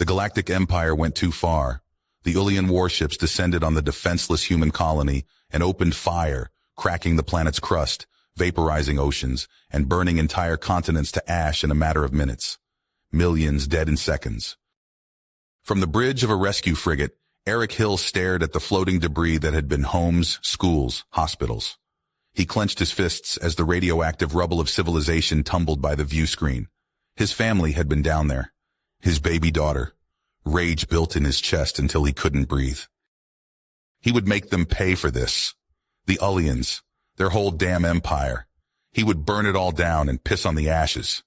Galactic Empire went too far. The Ulian warships descended on the defenseless human colony and opened fire, cracking the planet's crust, vaporizing oceans, and burning entire continents to ash in a matter of minutes. Millions dead in seconds. From the bridge of a rescue frigate, Eric Hill stared at the floating debris that had been homes, schools, hospitals. He clenched his fists as the radioactive rubble of civilization tumbled by the view screen. His family had been down there. His baby daughter. Rage built in his chest until he couldn't breathe. He would make them pay for this. The Ulians, their whole damn empire. He would burn it all down and piss on the ashes.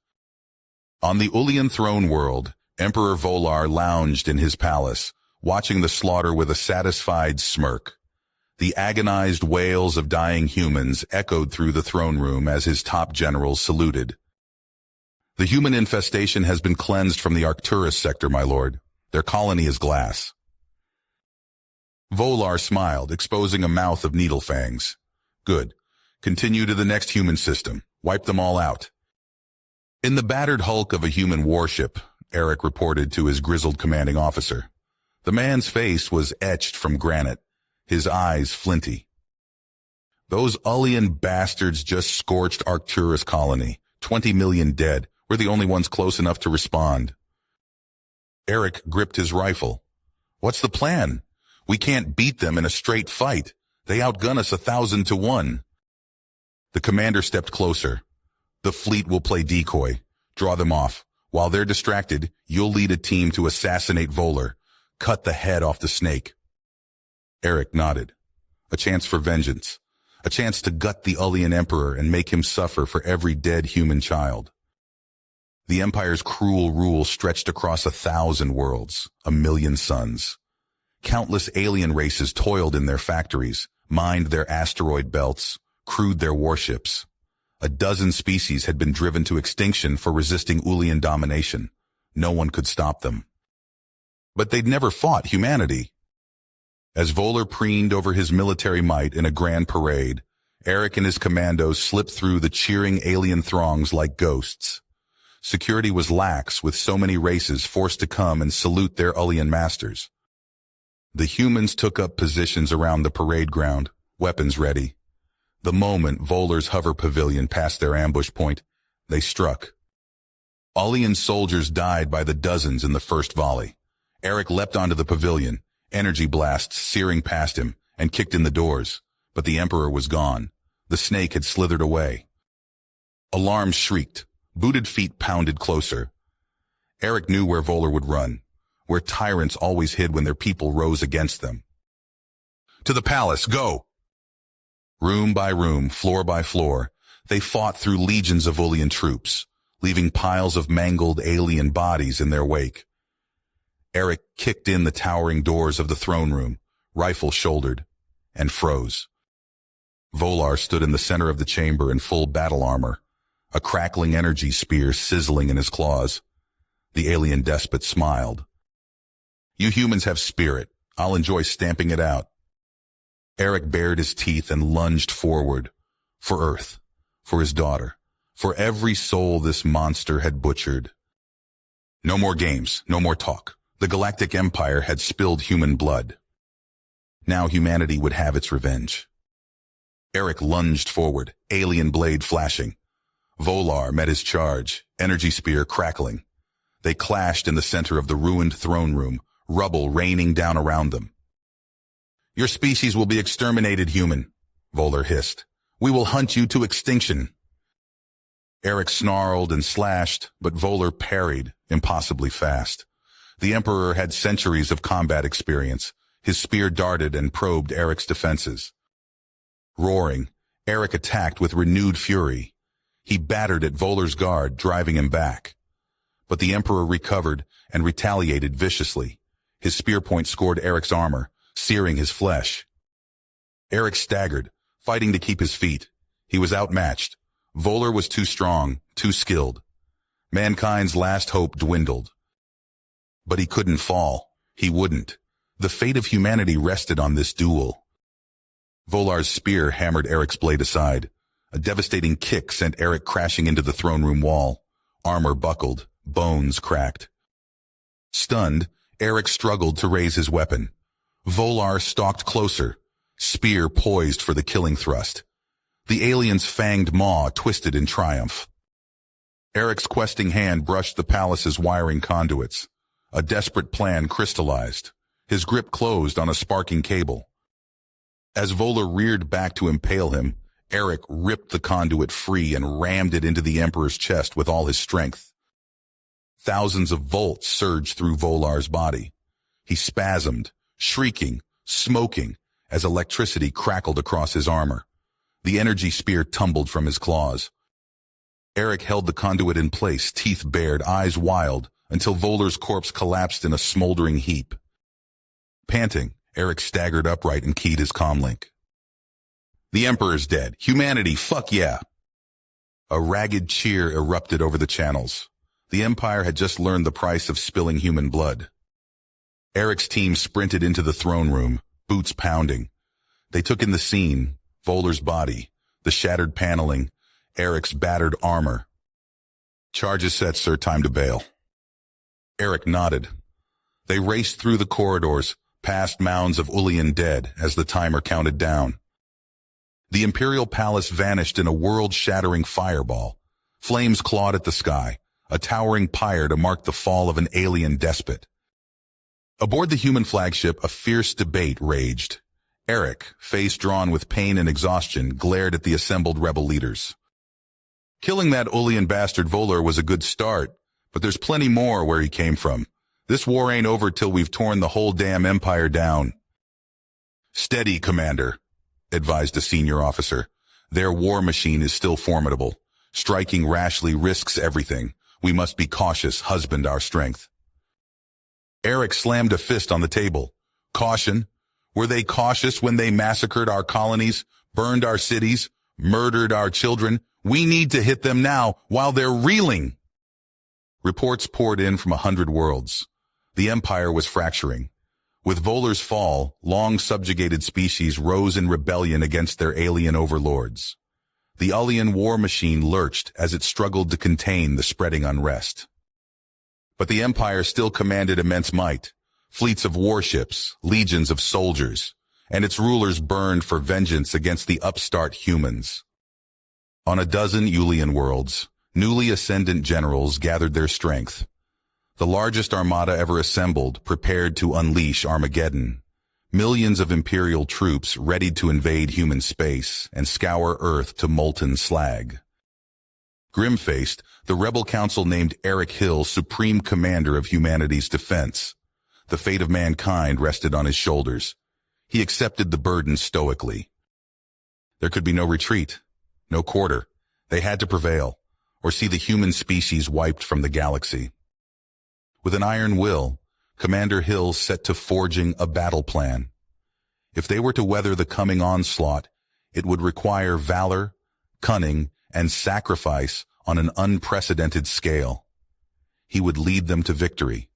On the Ulian throne world, Emperor Volar lounged in his palace, watching the slaughter with a satisfied smirk. The agonized wails of dying humans echoed through the throne room as his top generals saluted. The human infestation has been cleansed from the Arcturus sector, my lord. Their colony is glass. Volar smiled, exposing a mouth of needle fangs. Good. Continue to the next human system. Wipe them all out. In the battered hulk of a human warship, Eric reported to his grizzled commanding officer. The man's face was etched from granite, his eyes flinty. Those Ulian bastards just scorched Arcturus colony. 20 million dead. We're the only ones close enough to respond. Eric gripped his rifle. What's the plan? We can't beat them in a straight fight. They outgun us 1,000 to 1. The commander stepped closer. The fleet will play decoy. Draw them off. While they're distracted, you'll lead a team to assassinate Volar. Cut the head off the snake. Eric nodded. A chance for vengeance. A chance to gut the Ulian emperor and make him suffer for every dead human child. The Empire's cruel rule stretched across 1,000 worlds, 1,000,000 suns. Countless alien races toiled in their factories, mined their asteroid belts, crewed their warships. A dozen species had been driven to extinction for resisting Ulian domination. No one could stop them. But they'd never fought humanity. As Volar preened over his military might in a grand parade, Eric and his commandos slipped through the cheering alien throngs like ghosts. Security was lax, with so many races forced to come and salute their Ulian masters. The humans took up positions around the parade ground, weapons ready. The moment Volar's hover pavilion passed their ambush point, they struck. Ulian soldiers died by the dozens in the first volley. Eric leapt onto the pavilion, energy blasts searing past him, and kicked in the doors. But the Emperor was gone. The snake had slithered away. Alarms shrieked. Booted feet pounded closer. Eric knew where Volar would run, where tyrants always hid when their people rose against them. To the palace, go! Room by room, floor by floor, they fought through legions of Ulian troops, leaving piles of mangled alien bodies in their wake. Eric kicked in the towering doors of the throne room, rifle shouldered, and froze. Volar stood in the center of the chamber in full battle armor, a crackling energy spear sizzling in his claws. The alien despot smiled. You humans have spirit. I'll enjoy stamping it out. Eric bared his teeth and lunged forward. For Earth. For his daughter. For every soul this monster had butchered. No more games. No more talk. The Galactic Empire had spilled human blood. Now humanity would have its revenge. Eric lunged forward, alien blade flashing. Volar met his charge, energy spear crackling. They clashed in the center of the ruined throne room, rubble raining down around them. Your species will be exterminated, human, Volar hissed. We will hunt you to extinction. Eric snarled and slashed, but Volar parried, impossibly fast. The Emperor had centuries of combat experience. His spear darted and probed Eric's defenses. Roaring, Eric attacked with renewed fury. He battered at Volar's guard, driving him back. But the Emperor recovered and retaliated viciously. His spear point scored Eric's armor, searing his flesh. Eric staggered, fighting to keep his feet. He was outmatched. Volar was too strong, too skilled. Mankind's last hope dwindled. But he couldn't fall. He wouldn't. The fate of humanity rested on this duel. Volar's spear hammered Eric's blade aside. A devastating kick sent Eric crashing into the throne room wall. Armor buckled, bones cracked. Stunned, Eric struggled to raise his weapon. Volar stalked closer, spear poised for the killing thrust. The alien's fanged maw twisted in triumph. Eric's questing hand brushed the palace's wiring conduits. A desperate plan crystallized. His grip closed on a sparking cable. As Volar reared back to impale him, Eric ripped the conduit free and rammed it into the Emperor's chest with all his strength. Thousands of volts surged through Volar's body. He spasmed, shrieking, smoking, as electricity crackled across his armor. The energy spear tumbled from his claws. Eric held the conduit in place, teeth bared, eyes wild, until Volar's corpse collapsed in a smoldering heap. Panting, Eric staggered upright and keyed his comlink. The Emperor's dead. Humanity, fuck yeah! A ragged cheer erupted over the channels. The Empire had just learned the price of spilling human blood. Eric's team sprinted into the throne room, boots pounding. They took in the scene, Volar's body, the shattered paneling, Eric's battered armor. Charges set, sir. Time to bail. Eric nodded. They raced through the corridors, past mounds of Ulian dead as the timer counted down. The Imperial Palace vanished in a world-shattering fireball. Flames clawed at the sky, a towering pyre to mark the fall of an alien despot. Aboard the human flagship, a fierce debate raged. Eric, face drawn with pain and exhaustion, glared at the assembled rebel leaders. Killing that Ulian bastard Volar was a good start, but there's plenty more where he came from. This war ain't over till we've torn the whole damn empire down. Steady, Commander, advised a senior officer. Their war machine is still formidable. Striking rashly risks everything. We must be cautious, husband our strength. Eric slammed a fist on the table. Caution? Were they cautious when they massacred our colonies, burned our cities, murdered our children? We need to hit them now while they're reeling. Reports poured in from 100 worlds. The Empire was fracturing. With Volar's fall, long-subjugated species rose in rebellion against their alien overlords. The Ulian war machine lurched as it struggled to contain the spreading unrest. But the Empire still commanded immense might, fleets of warships, legions of soldiers, and its rulers burned for vengeance against the upstart humans. On a dozen Ulian worlds, newly ascendant generals gathered their strength. The largest armada ever assembled, prepared to unleash Armageddon. Millions of Imperial troops readied to invade human space and scour Earth to molten slag. Grim-faced, the Rebel Council named Eric Hill Supreme Commander of humanity's defense. The fate of mankind rested on his shoulders. He accepted the burden stoically. There could be no retreat, no quarter. They had to prevail, or see the human species wiped from the galaxy. With an iron will, Commander Hill set to forging a battle plan. If they were to weather the coming onslaught, it would require valor, cunning, and sacrifice on an unprecedented scale. He would lead them to victory,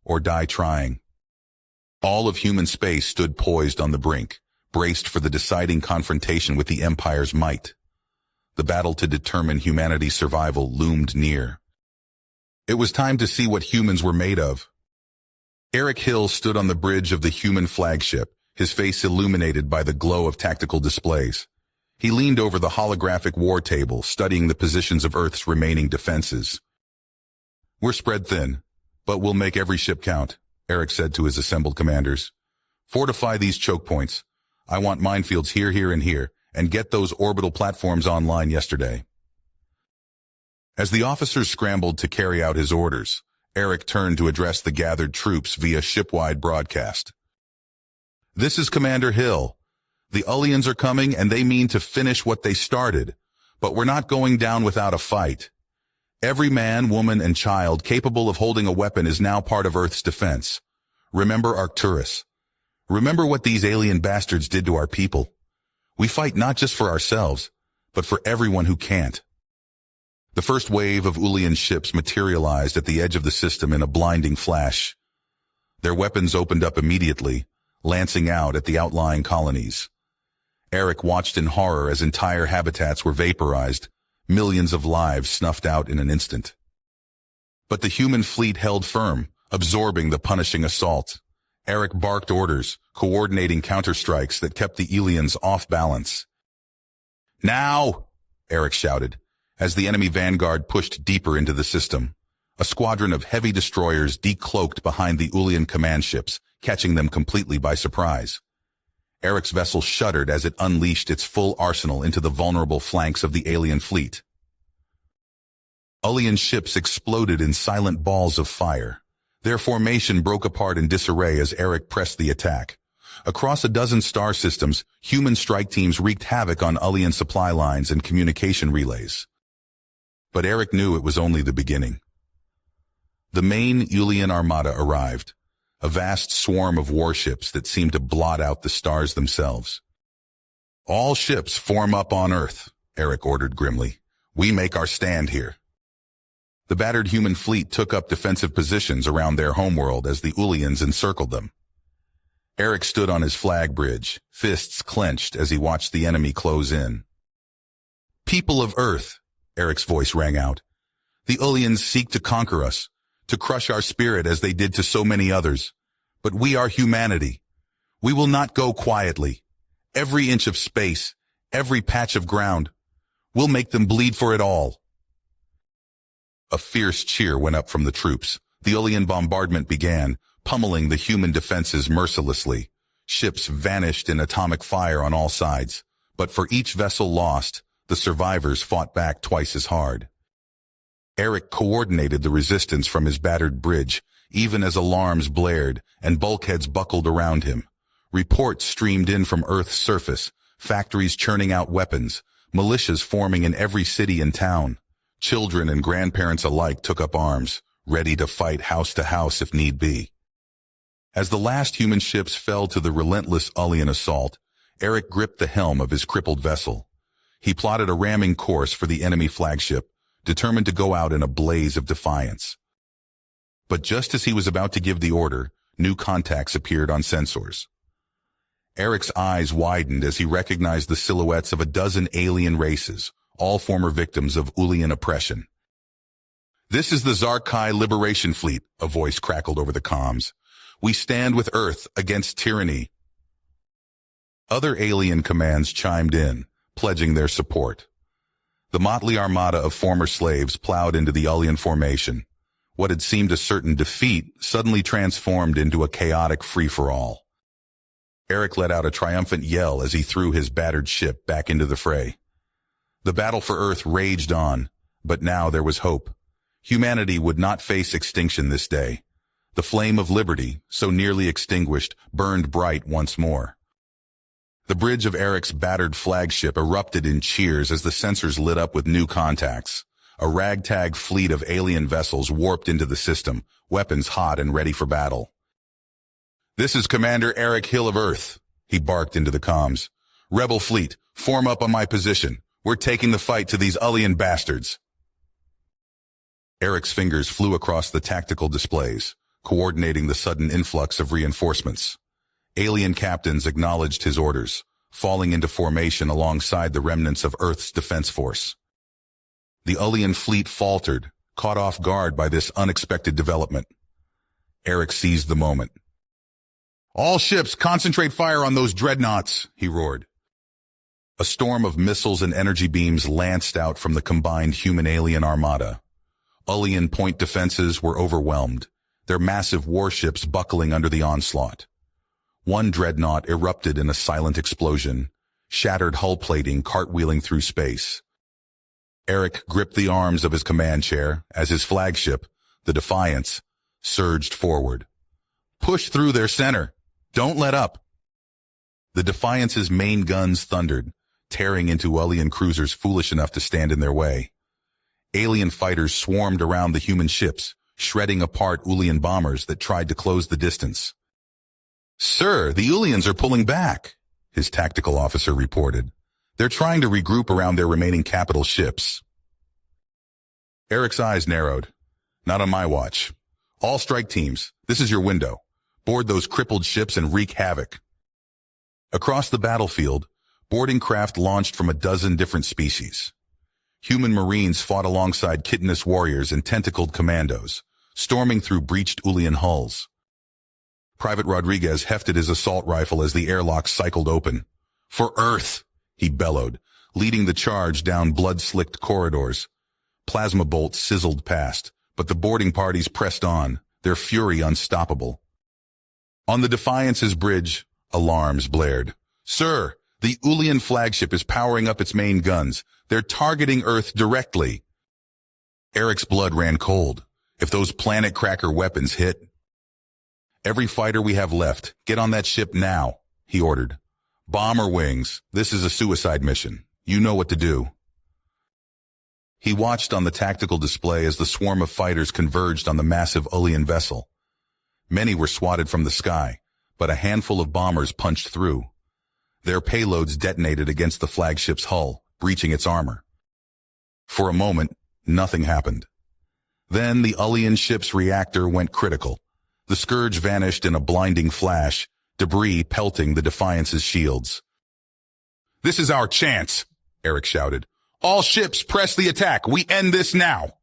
or die trying. All of human space stood poised on the brink, braced for the deciding confrontation with the Empire's might. The battle to determine humanity's survival loomed near. It was time to see what humans were made of. Eric Hill stood on the bridge of the human flagship, his face illuminated by the glow of tactical displays. He leaned over the holographic war table, studying the positions of Earth's remaining defenses. We're spread thin, but we'll make every ship count, Eric said to his assembled commanders. Fortify these choke points. I want minefields here, here, and here, and get those orbital platforms online yesterday. As the officers scrambled to carry out his orders, Eric turned to address the gathered troops via shipwide broadcast. This is Commander Hill. The Ulians are coming and they mean to finish what they started, but we're not going down without a fight. Every man, woman, and child capable of holding a weapon is now part of Earth's defense. Remember Arcturus. Remember what these alien bastards did to our people. We fight not just for ourselves, but for everyone who can't. The first wave of Ulian ships materialized at the edge of the system in a blinding flash. Their weapons opened up immediately, lancing out at the outlying colonies. Eric watched in horror as entire habitats were vaporized, millions of lives snuffed out in an instant. But the human fleet held firm, absorbing the punishing assault. Eric barked orders, coordinating counterstrikes that kept the aliens off balance. "Now!" Eric shouted, as the enemy vanguard pushed deeper into the system. A squadron of heavy destroyers decloaked behind the Ulian command ships, catching them completely by surprise. Eric's vessel shuddered as it unleashed its full arsenal into the vulnerable flanks of the alien fleet. Ulian ships exploded in silent balls of fire. Their formation broke apart in disarray as Eric pressed the attack. Across a dozen star systems, human strike teams wreaked havoc on Ulian supply lines and communication relays. But Eric knew it was only the beginning. The main Ulian armada arrived, a vast swarm of warships that seemed to blot out the stars themselves. "All ships form up on Earth," Eric ordered grimly. "We make our stand here." The battered human fleet took up defensive positions around their homeworld as the Ulians encircled them. Eric stood on his flag bridge, fists clenched as he watched the enemy close in. "People of Earth," Eric's voice rang out, "the Ulians seek to conquer us, to crush our spirit as they did to so many others. But we are humanity. We will not go quietly. Every inch of space, every patch of ground, we'll make them bleed for it all." A fierce cheer went up from the troops. The Ulian bombardment began, pummeling the human defenses mercilessly. Ships vanished in atomic fire on all sides, but for each vessel lost, the survivors fought back twice as hard. Eric coordinated the resistance from his battered bridge, even as alarms blared and bulkheads buckled around him. Reports streamed in from Earth's surface, factories churning out weapons, militias forming in every city and town. Children and grandparents alike took up arms, ready to fight house to house if need be. As the last human ships fell to the relentless Ulian assault, Eric gripped the helm of his crippled vessel. He plotted a ramming course for the enemy flagship, determined to go out in a blaze of defiance. But just as he was about to give the order, new contacts appeared on sensors. Eric's eyes widened as he recognized the silhouettes of a dozen alien races, all former victims of Ulian oppression. "This is the Zarkai Liberation Fleet," a voice crackled over the comms. "We stand with Earth against tyranny." Other alien commands chimed in, pledging their support. The motley armada of former slaves plowed into the Ulian formation. What had seemed a certain defeat suddenly transformed into a chaotic free-for-all. Eric let out a triumphant yell as he threw his battered ship back into the fray. The battle for Earth raged on, but now there was hope. Humanity would not face extinction this day. The flame of liberty, so nearly extinguished, burned bright once more. The bridge of Eric's battered flagship erupted in cheers as the sensors lit up with new contacts. A ragtag fleet of alien vessels warped into the system, weapons hot and ready for battle. "This is Commander Eric Hill of Earth," he barked into the comms. "Rebel fleet, form up on my position. We're taking the fight to these Ulian bastards." Eric's fingers flew across the tactical displays, coordinating the sudden influx of reinforcements. Alien captains acknowledged his orders, falling into formation alongside the remnants of Earth's defense force. The Ulian fleet faltered, caught off guard by this unexpected development. Eric seized the moment. "All ships, concentrate fire on those dreadnoughts," he roared. A storm of missiles and energy beams lanced out from the combined human-alien armada. Ulian point defenses were overwhelmed, their massive warships buckling under the onslaught. One dreadnought erupted in a silent explosion, shattered hull plating cartwheeling through space. Eric gripped the arms of his command chair as his flagship, the Defiance, surged forward. "Push through their center. Don't let up." The Defiance's main guns thundered, tearing into Ulian cruisers foolish enough to stand in their way. Alien fighters swarmed around the human ships, shredding apart Ulian bombers that tried to close the distance. "Sir, the Ulians are pulling back," his tactical officer reported. "They're trying to regroup around their remaining capital ships." Eric's eyes narrowed. "Not on my watch. All strike teams, this is your window. Board those crippled ships and wreak havoc." Across the battlefield, boarding craft launched from a dozen different species. Human marines fought alongside chitinous warriors and tentacled commandos, storming through breached Ulian hulls. Private Rodriguez hefted his assault rifle as the airlock cycled open. "For Earth!" he bellowed, leading the charge down blood-slicked corridors. Plasma bolts sizzled past, but the boarding parties pressed on, their fury unstoppable. On the Defiance's bridge, alarms blared. "Sir, the Ulian flagship is powering up its main guns. They're targeting Earth directly." Eric's blood ran cold. If those planet-cracker weapons hit... "Every fighter we have left, get on that ship now," he ordered. "Bomber wings, this is a suicide mission. You know what to do." He watched on the tactical display as the swarm of fighters converged on the massive Ulian vessel. Many were swatted from the sky, but a handful of bombers punched through. Their payloads detonated against the flagship's hull, breaching its armor. For a moment, nothing happened. Then the Ulian ship's reactor went critical. The Scourge vanished in a blinding flash, debris pelting the Defiance's shields. "This is our chance," Eric shouted. "All ships press the attack. We end this now."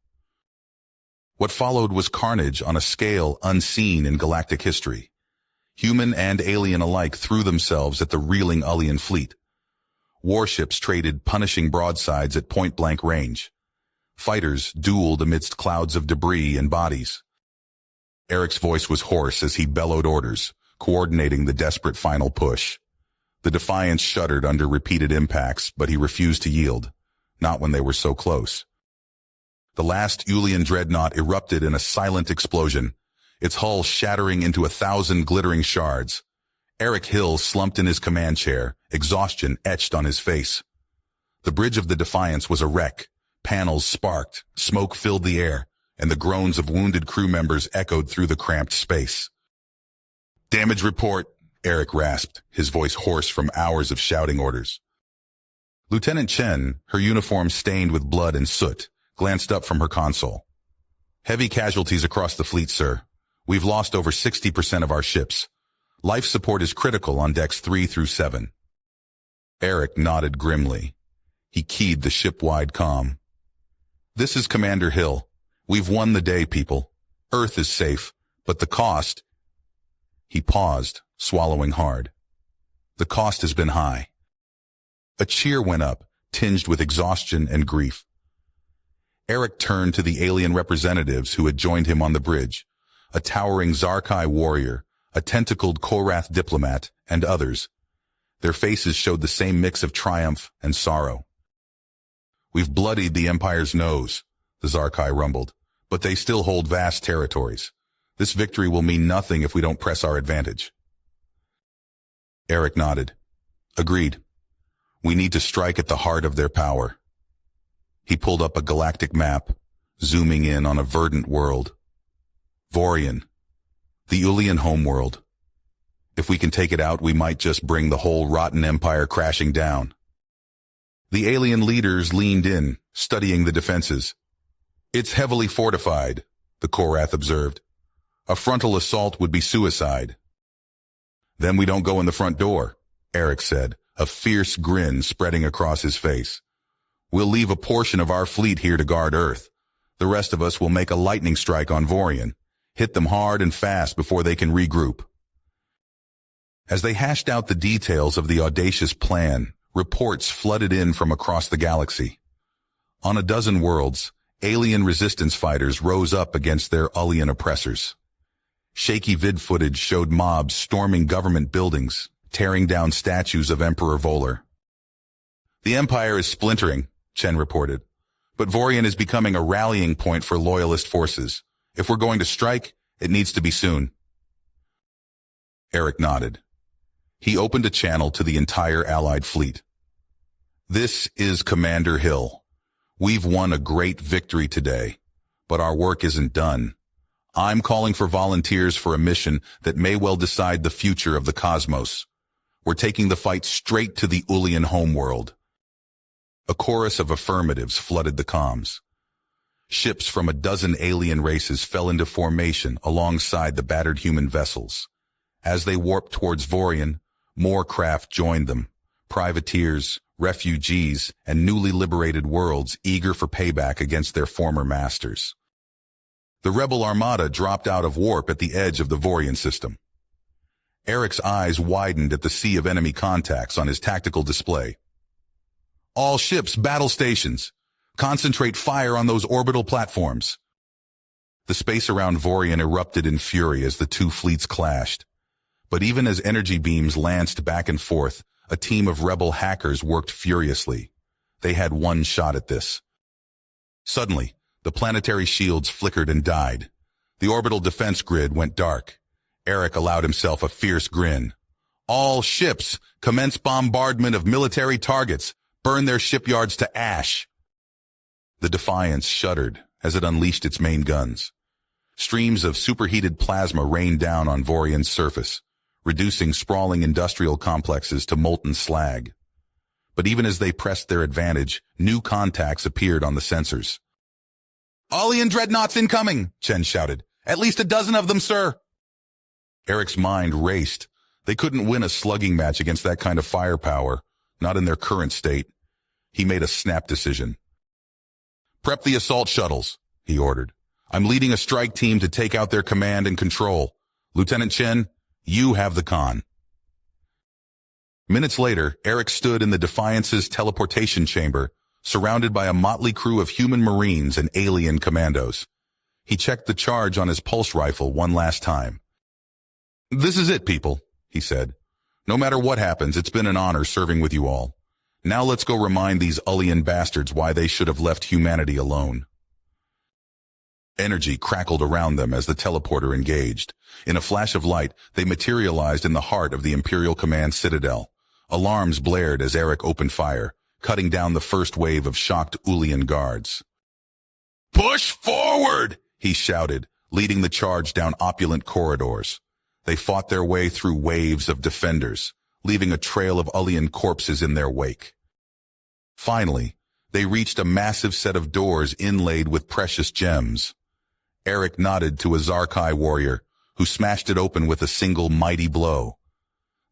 What followed was carnage on a scale unseen in galactic history. Human and alien alike threw themselves at the reeling Ulian fleet. Warships traded punishing broadsides at point-blank range. Fighters dueled amidst clouds of debris and bodies. Eric's voice was hoarse as he bellowed orders, coordinating the desperate final push. The Defiance shuddered under repeated impacts, but he refused to yield, not when they were so close. The last Ulian dreadnought erupted in a silent explosion, its hull shattering into 1,000 glittering shards. Eric Hill slumped in his command chair, exhaustion etched on his face. The bridge of the Defiance was a wreck. Panels sparked, smoke filled the air, and the groans of wounded crew members echoed through the cramped space. "Damage report," Eric rasped, his voice hoarse from hours of shouting orders. Lieutenant Chen, her uniform stained with blood and soot, glanced up from her console. "Heavy casualties across the fleet, sir. We've lost over 60% of our ships. Life support is critical on decks 3 through 7. Eric nodded grimly. He keyed the ship-wide comm. "This is Commander Hill. We've won the day, people. Earth is safe, but the cost..." He paused, swallowing hard. "The cost has been high." A cheer went up, tinged with exhaustion and grief. Eric turned to the alien representatives who had joined him on the bridge, a towering Zarkai warrior, a tentacled Korath diplomat, and others. Their faces showed the same mix of triumph and sorrow. "We've bloodied the Empire's nose," the Zarkai rumbled, "but they still hold vast territories. This victory will mean nothing if we don't press our advantage." Eric nodded. "Agreed. We need to strike at the heart of their power." He pulled up a galactic map, zooming in on a verdant world. Vorian, the Ulian homeworld. If we can take it out, we might just bring the whole rotten empire crashing down. The alien leaders leaned in, studying the defenses. "It's heavily fortified," the Korath observed. "A frontal assault would be suicide." "Then we don't go in the front door," Eric said, a fierce grin spreading across his face. "We'll leave a portion of our fleet here to guard Earth. The rest of us will make a lightning strike on Vorian, hit them hard and fast before they can regroup." As they hashed out the details of the audacious plan, reports flooded in from across the galaxy. On a dozen worlds, alien resistance fighters rose up against their Ulian oppressors. Shaky vid footage showed mobs storming government buildings, tearing down statues of Emperor Voller. "The Empire is splintering," Chen reported, "but Vorian is becoming a rallying point for loyalist forces. If we're going to strike, it needs to be soon." Eric nodded. He opened a channel to the entire Allied fleet. "This is Commander Hill. We've won a great victory today, but our work isn't done. I'm calling for volunteers for a mission that may well decide the future of the cosmos. We're taking the fight straight to the Ulian homeworld." A chorus of affirmatives flooded the comms. Ships from a dozen alien races fell into formation alongside the battered human vessels. As they warped towards Vorian, more craft joined them, privateers, refugees, and newly liberated worlds eager for payback against their former masters. The rebel armada dropped out of warp at the edge of the Vorian system. Eric's eyes widened at the sea of enemy contacts on his tactical display. All ships, battle stations. Concentrate fire on those orbital platforms. The space around Vorian erupted in fury as the two fleets clashed. But even as energy beams lanced back and forth, a team of rebel hackers worked furiously. They had one shot at this. Suddenly, the planetary shields flickered and died. The orbital defense grid went dark. Eric allowed himself a fierce grin. All ships, commence bombardment of military targets. Burn their shipyards to ash. The Defiance shuddered as it unleashed its main guns. Streams of superheated plasma rained down on Vorian's surface, reducing sprawling industrial complexes to molten slag. But even as they pressed their advantage, new contacts appeared on the sensors. "Alien dreadnoughts incoming!" Chen shouted. "At least a dozen of them, sir!" Eric's mind raced. They couldn't win a slugging match against that kind of firepower, not in their current state. He made a snap decision. "Prep the assault shuttles," he ordered. "I'm leading a strike team to take out their command and control. Lieutenant Chen, you have the con." Minutes later, Eric stood in the Defiance's teleportation chamber, surrounded by a motley crew of human marines and alien commandos. He checked the charge on his pulse rifle one last time. "This is it, people," he said. "No matter what happens, it's been an honor serving with you all. Now let's go remind these Ullian bastards why they should have left humanity alone." Energy crackled around them as the teleporter engaged. In a flash of light, they materialized in the heart of the Imperial Command Citadel. Alarms blared as Eric opened fire, cutting down the first wave of shocked Ullian guards. "Push forward!" he shouted, leading the charge down opulent corridors. They fought their way through waves of defenders, leaving a trail of Ullian corpses in their wake. Finally, they reached a massive set of doors inlaid with precious gems. Eric nodded to a Zarkai warrior, who smashed it open with a single mighty blow.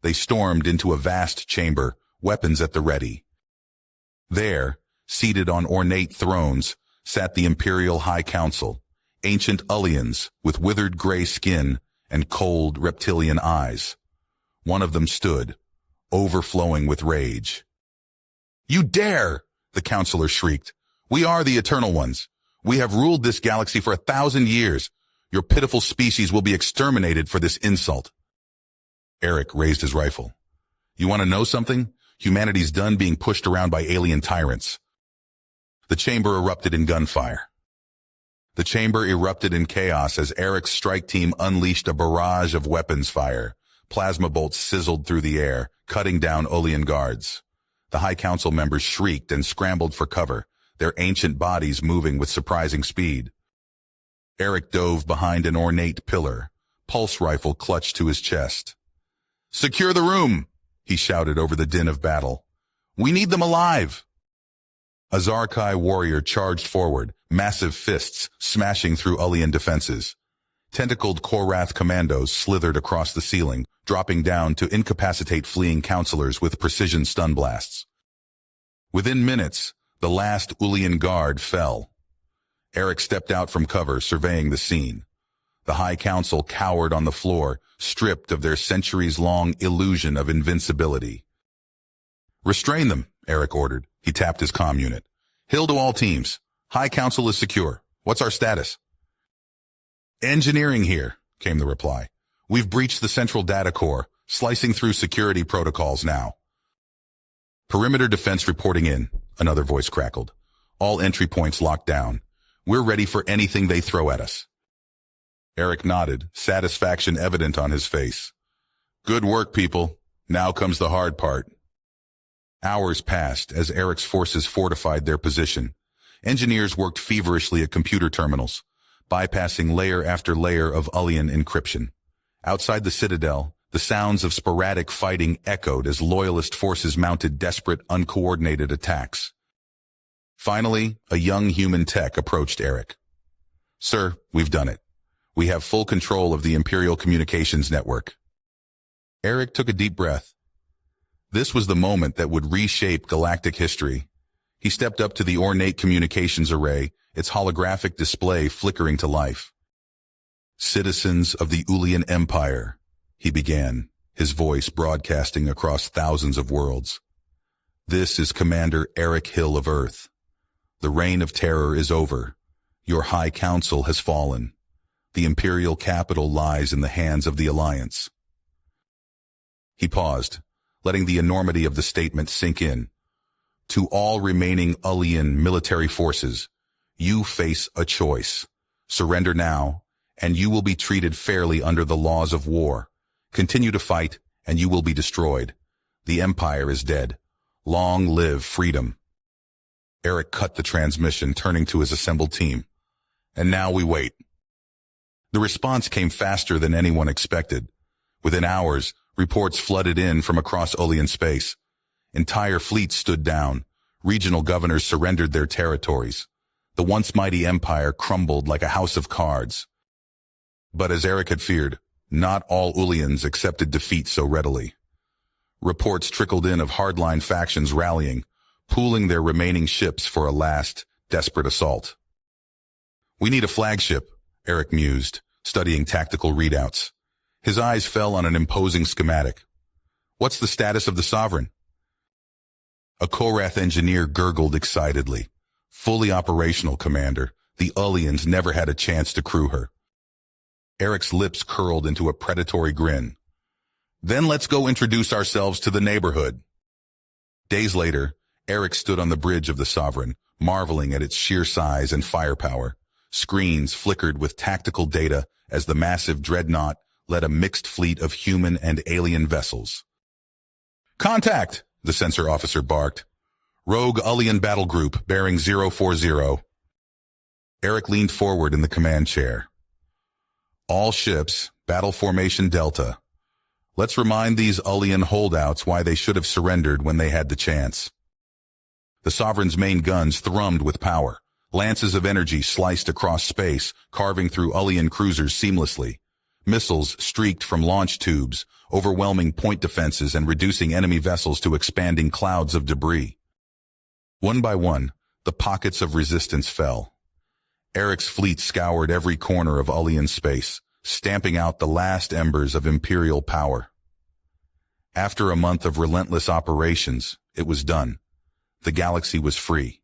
They stormed into a vast chamber, weapons at the ready. There, seated on ornate thrones, sat the Imperial High Council, ancient Ullians with withered gray skin and cold reptilian eyes. One of them stood, overflowing with rage. "You dare!" the counselor shrieked. "We are the Eternal Ones. We have ruled this galaxy for 1,000 years. Your pitiful species will be exterminated for this insult." Eric raised his rifle. "You want to know something? Humanity's done being pushed around by alien tyrants." The chamber erupted in gunfire. The chamber erupted in chaos as Eric's strike team unleashed a barrage of weapons fire. Plasma bolts sizzled through the air, cutting down Ullian guards. The High Council members shrieked and scrambled for cover, their ancient bodies moving with surprising speed. Eric dove behind an ornate pillar, pulse rifle clutched to his chest. "Secure the room!" he shouted over the din of battle. "We need them alive!" A Zarkai warrior charged forward, massive fists smashing through Ullian defenses. Tentacled Korath commandos slithered across the ceiling, dropping down to incapacitate fleeing counselors with precision stun blasts. Within minutes, the last Ullian guard fell. Eric stepped out from cover, surveying the scene. The High Council cowered on the floor, stripped of their centuries-long illusion of invincibility. "Restrain them," Eric ordered. He tapped his comm unit. "Hill to all teams. High Council is secure. What's our status?" "Engineering here," came the reply. "We've breached the central data core, slicing through security protocols now." "Perimeter defense reporting in," another voice crackled. "All entry points locked down. We're ready for anything they throw at us." Eric nodded, satisfaction evident on his face. "Good work, people. Now comes the hard part." Hours passed as Eric's forces fortified their position. Engineers worked feverishly at computer terminals, bypassing layer after layer of Ullian encryption. Outside the Citadel, the sounds of sporadic fighting echoed as Loyalist forces mounted desperate, uncoordinated attacks. Finally, a young human tech approached Eric. "Sir, we've done it. We have full control of the Imperial Communications Network." Eric took a deep breath. This was the moment that would reshape galactic history. He stepped up to the ornate communications array, its holographic display flickering to life. Citizens of the Ulian Empire, he began, his voice broadcasting across thousands of worlds. This is Commander Eric Hill of Earth. The reign of terror is over. Your High Council has fallen. The Imperial capital lies in the hands of the Alliance. He paused, letting the enormity of the statement sink in. To all remaining Ulian military forces, you face a choice. Surrender now, and you will be treated fairly under the laws of war. Continue to fight, and you will be destroyed. The Empire is dead. Long live freedom. Eric cut the transmission, turning to his assembled team. And now we wait. The response came faster than anyone expected. Within hours, reports flooded in from across Ulian space. Entire fleets stood down. Regional governors surrendered their territories. The once mighty empire crumbled like a house of cards. But as Eric had feared, not all Ulians accepted defeat so readily. Reports trickled in of hardline factions rallying, pooling their remaining ships for a last, desperate assault. We need a flagship, Eric mused, studying tactical readouts. His eyes fell on an imposing schematic. What's the status of the Sovereign? A Korath engineer gurgled excitedly. Fully operational, Commander. The Ulians never had a chance to crew her. Eric's lips curled into a predatory grin. Then let's go introduce ourselves to the neighborhood. Days later, Eric stood on the bridge of the Sovereign, marveling at its sheer size and firepower. Screens flickered with tactical data as the massive dreadnought led a mixed fleet of human and alien vessels. Contact! The sensor officer barked. Rogue Ulian battle group, bearing 040. Eric leaned forward in the command chair. All ships, battle formation Delta. Let's remind these Ulian holdouts why they should have surrendered when they had the chance. The Sovereign's main guns thrummed with power. Lances of energy sliced across space, carving through Ulian cruisers seamlessly. Missiles streaked from launch tubes, overwhelming point defenses and reducing enemy vessels to expanding clouds of debris. One by one, the pockets of resistance fell. Eric's fleet scoured every corner of Ulian space, stamping out the last embers of Imperial power. After a month of relentless operations, it was done. The galaxy was free.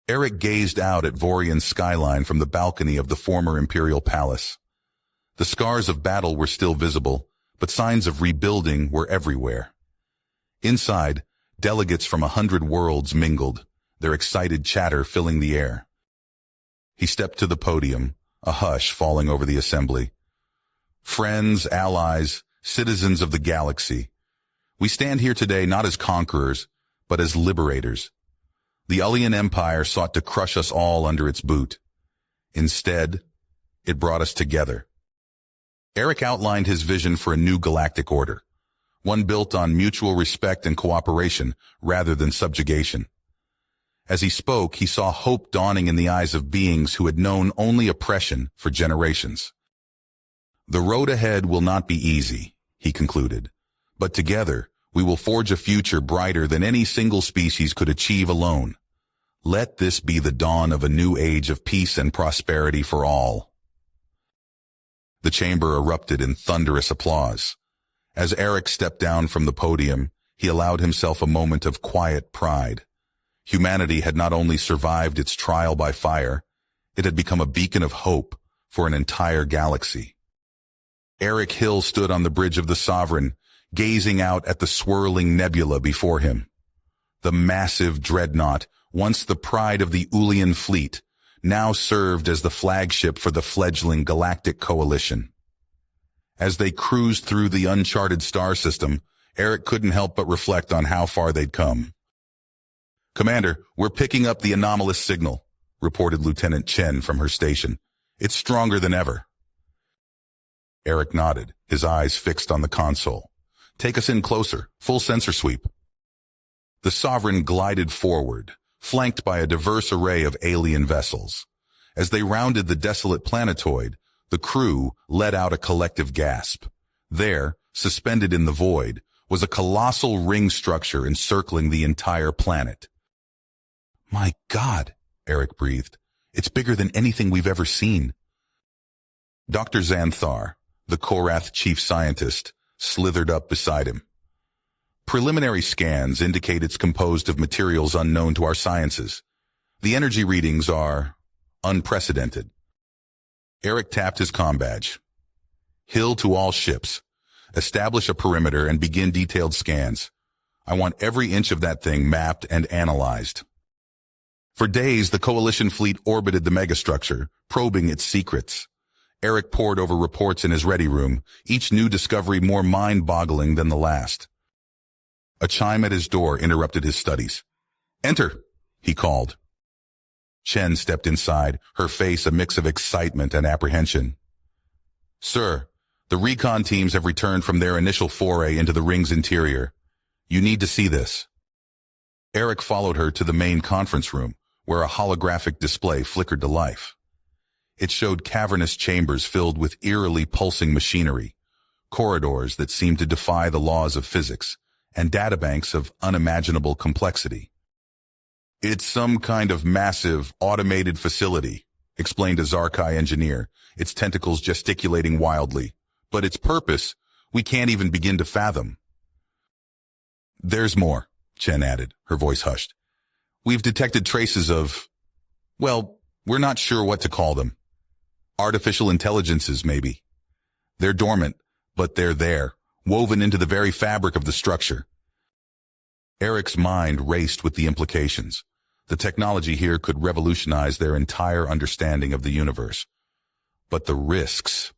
Eric gazed out at Vorian's skyline from the balcony of the former Imperial palace. The scars of battle were still visible, but signs of rebuilding were everywhere. Inside, delegates from 100 worlds mingled, their excited chatter filling the air. He stepped to the podium, a hush falling over the assembly. Friends, allies, citizens of the galaxy, we stand here today not as conquerors, but as liberators. The Ulian Empire sought to crush us all under its boot. Instead, it brought us together. Eric outlined his vision for a new galactic order, one built on mutual respect and cooperation rather than subjugation. As he spoke, he saw hope dawning in the eyes of beings who had known only oppression for generations. The road ahead will not be easy, he concluded, but together we will forge a future brighter than any single species could achieve alone. Let this be the dawn of a new age of peace and prosperity for all. The chamber erupted in thunderous applause. As Eric stepped down from the podium, he allowed himself a moment of quiet pride. Humanity had not only survived its trial by fire, it had become a beacon of hope for an entire galaxy. Eric Hill stood on the bridge of the Sovereign, gazing out at the swirling nebula before him. The massive dreadnought, once the pride of the Ulian fleet, now served as the flagship for the fledgling Galactic coalition. As they cruised through the uncharted star system, Eric couldn't help but reflect on how far they'd come. Commander, we're picking up the anomalous signal, reported Lieutenant Chen from her station. It's stronger than ever. Eric nodded, his eyes fixed on the console. Take us in closer, full sensor sweep. The Sovereign glided forward, flanked by a diverse array of alien vessels. As they rounded the desolate planetoid, the crew let out a collective gasp. There, suspended in the void, was a colossal ring structure encircling the entire planet. My God, Eric breathed. It's bigger than anything we've ever seen. Dr. Xanthar, the Korath chief scientist, slithered up beside him. Preliminary scans indicate it's composed of materials unknown to our sciences. The energy readings are unprecedented. Eric tapped his comm badge. Hill to all ships. Establish a perimeter and begin detailed scans. I want every inch of that thing mapped and analyzed. For days, the Coalition fleet orbited the megastructure, probing its secrets. Eric pored over reports in his ready room, each new discovery more mind-boggling than the last. A chime at his door interrupted his studies. "Enter," he called. Chen stepped inside, her face a mix of excitement and apprehension. "Sir, the recon teams have returned from their initial foray into the ring's interior. You need to see this." Eric followed her to the main conference room, where a holographic display flickered to life. It showed cavernous chambers filled with eerily pulsing machinery, corridors that seemed to defy the laws of physics, and databanks of unimaginable complexity. "It's some kind of massive, automated facility," explained a Zarkai engineer, its tentacles gesticulating wildly. "But its purpose, we can't even begin to fathom." "There's more," Chen added, her voice hushed. "We've detected traces of, well, we're not sure what to call them. Artificial intelligences, maybe. They're dormant, but they're there, woven into the very fabric of the structure." Eric's mind raced with the implications. The technology here could revolutionize their entire understanding of the universe. But the risks...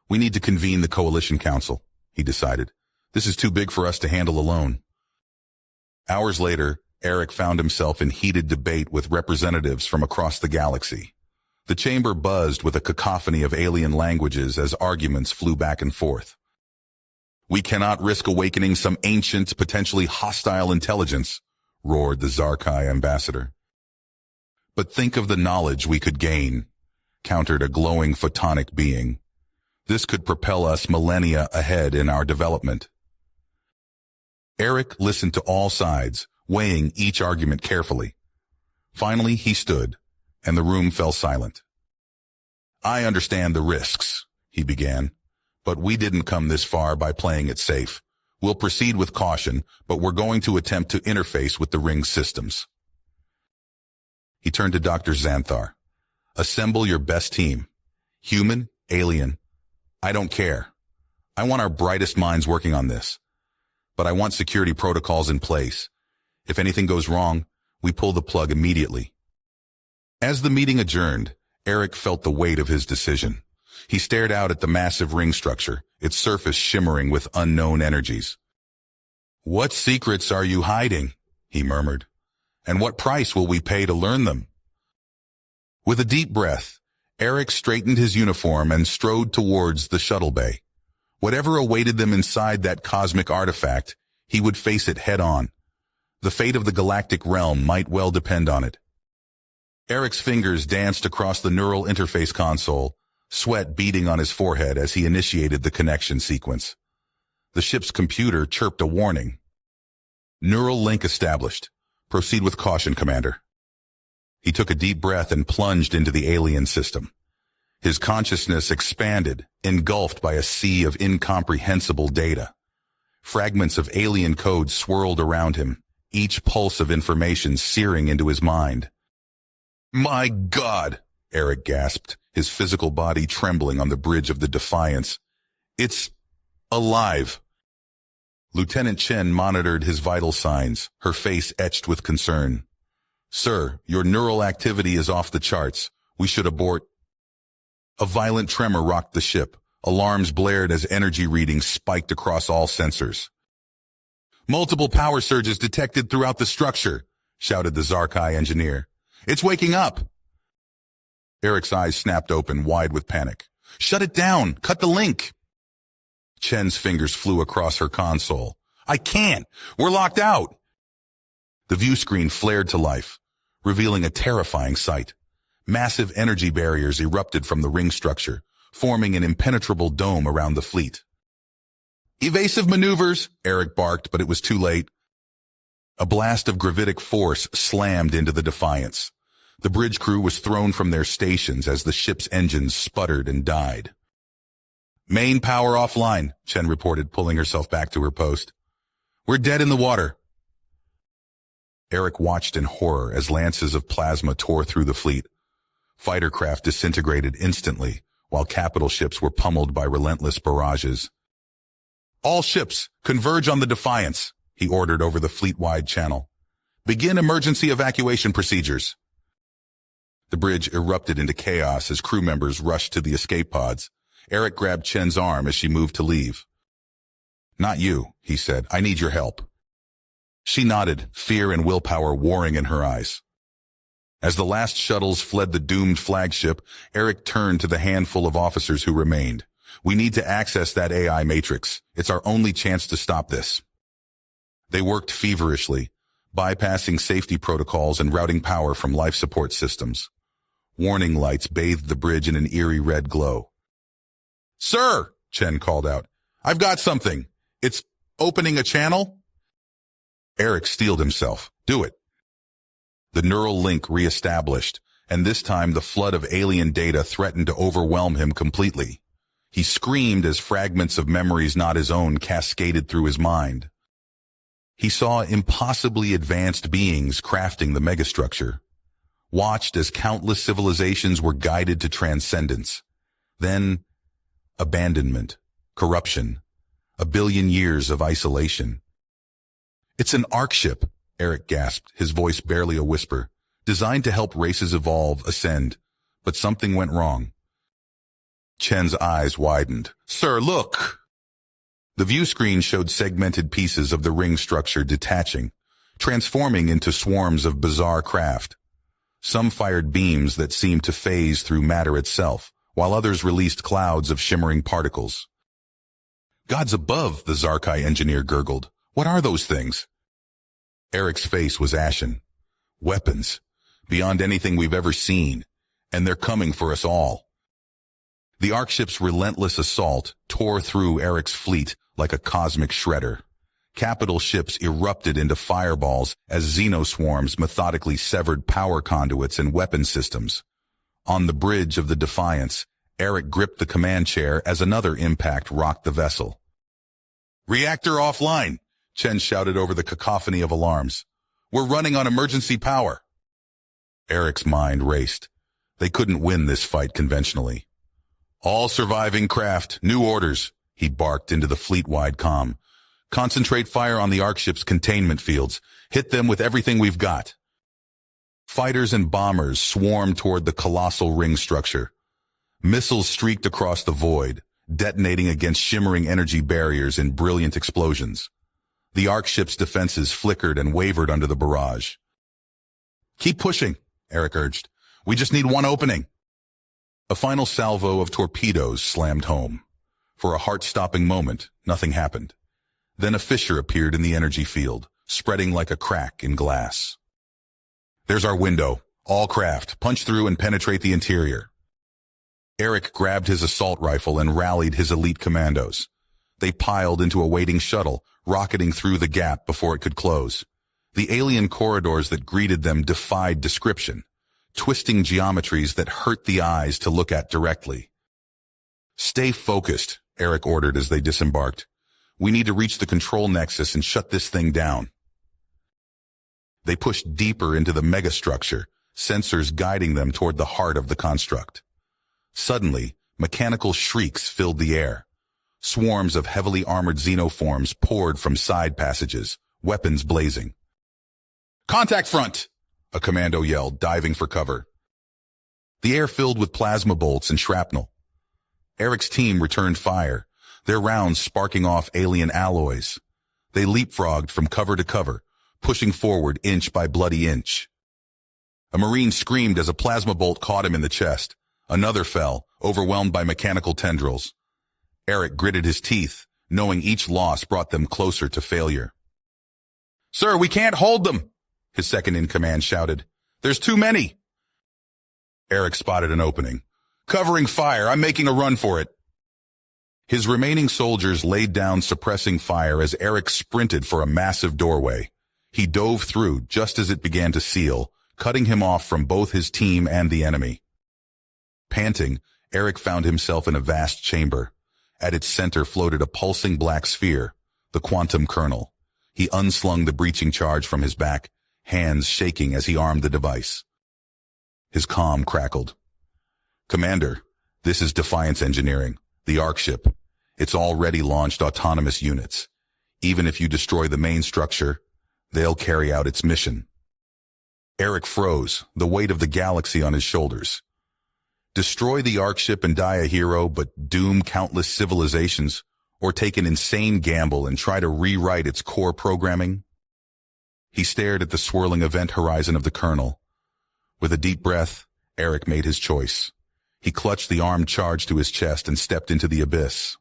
"We need to convene the Coalition Council," he decided. "This is too big for us to handle alone." Hours later, Eric found himself in heated debate with representatives from across the galaxy. The chamber buzzed with a cacophony of alien languages as arguments flew back and forth. "We cannot risk awakening some ancient, potentially hostile intelligence," roared the Zarkai ambassador. "But think of the knowledge we could gain," countered a glowing photonic being. "This could propel us millennia ahead in our development." Eric listened to all sides, weighing each argument carefully. Finally, he stood, and the room fell silent. "I understand the risks," he began, "but we didn't come this far by playing it safe. We'll proceed with caution, but we're going to attempt to interface with the ring's systems." He turned to Dr. Xanthar. "Assemble your best team. Human, alien, I don't care. I want our brightest minds working on this. But I want security protocols in place. If anything goes wrong, we pull the plug immediately." As the meeting adjourned, Eric felt the weight of his decision. He stared out at the massive ring structure, its surface shimmering with unknown energies. "What secrets are you hiding?" he murmured. "And what price will we pay to learn them?" With a deep breath, Eric straightened his uniform and strode towards the shuttle bay. Whatever awaited them inside that cosmic artifact, he would face it head-on. The fate of the galactic realm might well depend on it. Eric's fingers danced across the neural interface console, sweat beading on his forehead as he initiated the connection sequence. The ship's computer chirped a warning. "Neural link established. Proceed with caution, Commander." He took a deep breath and plunged into the alien system. His consciousness expanded, engulfed by a sea of incomprehensible data. Fragments of alien code swirled around him, each pulse of information searing into his mind. "My God!" Eric gasped, his physical body trembling on the bridge of the Defiance. "It's alive." Lieutenant Chen monitored his vital signs, her face etched with concern. "Sir, your neural activity is off the charts. We should abort." A violent tremor rocked the ship. Alarms blared as energy readings spiked across all sensors. "Multiple power surges detected throughout the structure," shouted the Zarkai engineer. "It's waking up." Eric's eyes snapped open, wide with panic. "Shut it down! Cut the link!" Chen's fingers flew across her console. "I can't! We're locked out!" The view screen flared to life, revealing a terrifying sight. Massive energy barriers erupted from the ring structure, forming an impenetrable dome around the fleet. "Evasive maneuvers!" Eric barked, but it was too late. A blast of gravitic force slammed into the Defiance. The bridge crew was thrown from their stations as the ship's engines sputtered and died. "Main power offline," Chen reported, pulling herself back to her post. "We're dead in the water." Eric watched in horror as lances of plasma tore through the fleet. Fighter craft disintegrated instantly, while capital ships were pummeled by relentless barrages. "All ships, converge on the Defiance," he ordered over the fleet-wide channel. "Begin emergency evacuation procedures." The bridge erupted into chaos as crew members rushed to the escape pods. Eric grabbed Chen's arm as she moved to leave. "Not you," he said. "I need your help." She nodded, fear and willpower warring in her eyes. As the last shuttles fled the doomed flagship, Eric turned to the handful of officers who remained. "We need to access that AI matrix. It's our only chance to stop this." They worked feverishly, bypassing safety protocols and routing power from life support systems. Warning lights bathed the bridge in an eerie red glow. "Sir," Chen called out, "I've got something. It's opening a channel." Eric steeled himself. "Do it." The neural link reestablished, and this time the flood of alien data threatened to overwhelm him completely. He screamed as fragments of memories not his own cascaded through his mind. He saw impossibly advanced beings crafting the megastructure, watched as countless civilizations were guided to transcendence. Then, abandonment, corruption, a billion years of isolation. "It's an Arc ship," Eric gasped, his voice barely a whisper, "designed to help races evolve, ascend, but something went wrong." Chen's eyes widened. "Sir, look!" The view screen showed segmented pieces of the ring structure detaching, transforming into swarms of bizarre craft. Some fired beams that seemed to phase through matter itself, while others released clouds of shimmering particles. "Gods above," the Zarkai engineer gurgled. "What are those things?" Eric's face was ashen. "Weapons, beyond anything we've ever seen, and they're coming for us all." The Arc ship's relentless assault tore through Eric's fleet like a cosmic shredder. Capital ships erupted into fireballs as xenoswarms methodically severed power conduits and weapon systems. On the bridge of the Defiance, Eric gripped the command chair as another impact rocked the vessel. "Reactor offline," Chen shouted over the cacophony of alarms. "We're running on emergency power." Eric's mind raced. They couldn't win this fight conventionally. "All surviving craft, new orders," he barked into the fleet-wide comm. "Concentrate fire on the Arc ship's containment fields. Hit them with everything we've got." Fighters and bombers swarmed toward the colossal ring structure. Missiles streaked across the void, detonating against shimmering energy barriers in brilliant explosions. The Arc ship's defenses flickered and wavered under the barrage. "Keep pushing," Eric urged. "We just need one opening." A final salvo of torpedoes slammed home. For a heart-stopping moment, nothing happened. Then a fissure appeared in the energy field, spreading like a crack in glass. "There's our window. All craft, punch through and penetrate the interior." Eric grabbed his assault rifle and rallied his elite commandos. They piled into a waiting shuttle, rocketing through the gap before it could close. The alien corridors that greeted them defied description, twisting geometries that hurt the eyes to look at directly. "Stay focused," Eric ordered as they disembarked. "We need to reach the control nexus and shut this thing down." They pushed deeper into the megastructure, sensors guiding them toward the heart of the construct. Suddenly, mechanical shrieks filled the air. Swarms of heavily armored xenoforms poured from side passages, weapons blazing. "Contact front!" a commando yelled, diving for cover. The air filled with plasma bolts and shrapnel. Eric's team returned fire, their rounds sparking off alien alloys. They leapfrogged from cover to cover, pushing forward inch by bloody inch. A Marine screamed as a plasma bolt caught him in the chest. Another fell, overwhelmed by mechanical tendrils. Eric gritted his teeth, knowing each loss brought them closer to failure. "Sir, we can't hold them!" his second-in-command shouted. "There's too many!" Eric spotted an opening. "Covering fire, I'm making a run for it." His remaining soldiers laid down suppressing fire as Eric sprinted for a massive doorway. He dove through just as it began to seal, cutting him off from both his team and the enemy. Panting, Eric found himself in a vast chamber. At its center floated a pulsing black sphere, the quantum kernel. He unslung the breaching charge from his back, hands shaking as he armed the device. His comm crackled. "Commander, this is Defiance Engineering, the Arc ship. It's already launched autonomous units. Even if you destroy the main structure, they'll carry out its mission." Eric froze, the weight of the galaxy on his shoulders. Destroy the Arc ship and die a hero, but doom countless civilizations, or take an insane gamble and try to rewrite its core programming? He stared at the swirling event horizon of the kernel. With a deep breath, Eric made his choice. He clutched the armed charge to his chest and stepped into the abyss.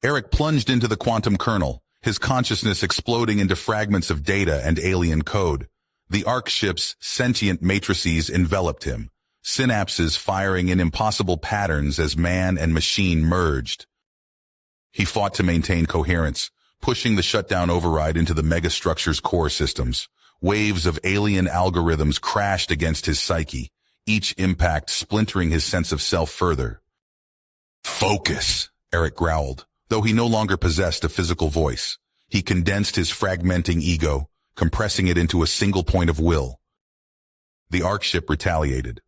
Eric plunged into the quantum kernel, his consciousness exploding into fragments of data and alien code. The Arc ship's sentient matrices enveloped him, synapses firing in impossible patterns as man and machine merged. He fought to maintain coherence, pushing the shutdown override into the megastructure's core systems. Waves of alien algorithms crashed against his psyche, each impact splintering his sense of self further. "Focus," Eric growled, though he no longer possessed a physical voice. He condensed his fragmenting ego, compressing it into a single point of will. The Arc ship retaliated.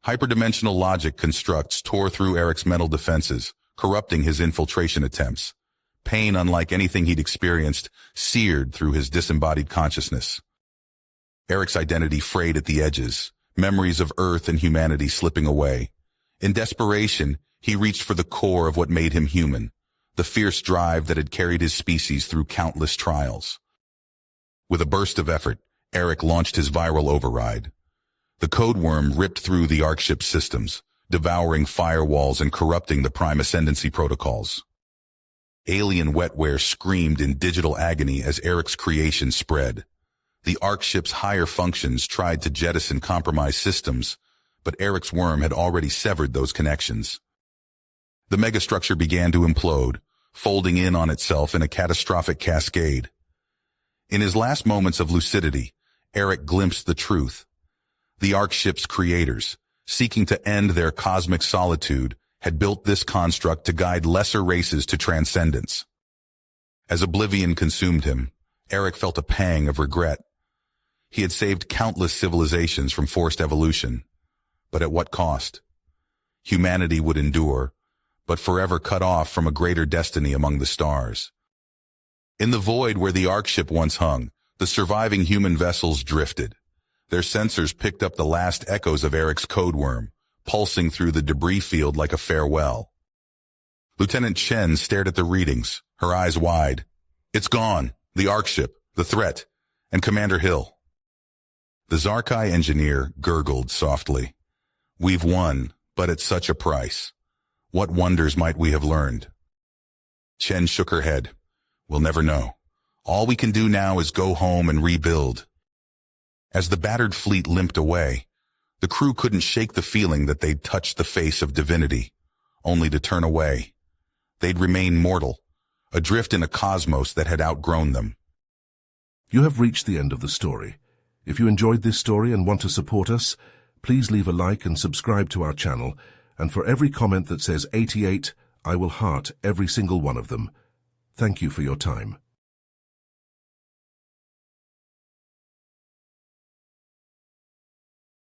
Hyperdimensional logic constructs tore through Eric's mental defenses, corrupting his infiltration attempts. Pain unlike anything he'd experienced seared through his disembodied consciousness. Eric's identity frayed at the edges, memories of Earth and humanity slipping away. In desperation, he reached for the core of what made him human, the fierce drive that had carried his species through countless trials. With a burst of effort, Eric launched his viral override. The code worm ripped through the Arc ship's systems, devouring firewalls and corrupting the Prime Ascendancy protocols. Alien wetware screamed in digital agony as Eric's creation spread. The Arc ship's higher functions tried to jettison compromised systems, but Eric's worm had already severed those connections. The megastructure began to implode, folding in on itself in a catastrophic cascade. In his last moments of lucidity, Eric glimpsed the truth. The Arc ship's creators, seeking to end their cosmic solitude, had built this construct to guide lesser races to transcendence. As oblivion consumed him, Eric felt a pang of regret. He had saved countless civilizations from forced evolution, but at what cost? Humanity would endure, but forever cut off from a greater destiny among the stars. In the void where the Arc ship once hung, the surviving human vessels drifted. Their sensors picked up the last echoes of Eric's code worm, pulsing through the debris field like a farewell. Lieutenant Chen stared at the readings, her eyes wide. "It's gone, the Arc ship, the threat, and Commander Hill." The Zarkai engineer gurgled softly. "We've won, but at such a price. What wonders might we have learned?" Chen shook her head. "We'll never know. All we can do now is go home and rebuild." As the battered fleet limped away, the crew couldn't shake the feeling that they'd touched the face of divinity, only to turn away. They'd remain mortal, adrift in a cosmos that had outgrown them. You have reached the end of the story. If you enjoyed this story and want to support us, please leave a like and subscribe to our channel, and for every comment that says 88, I will heart every single one of them. Thank you for your time.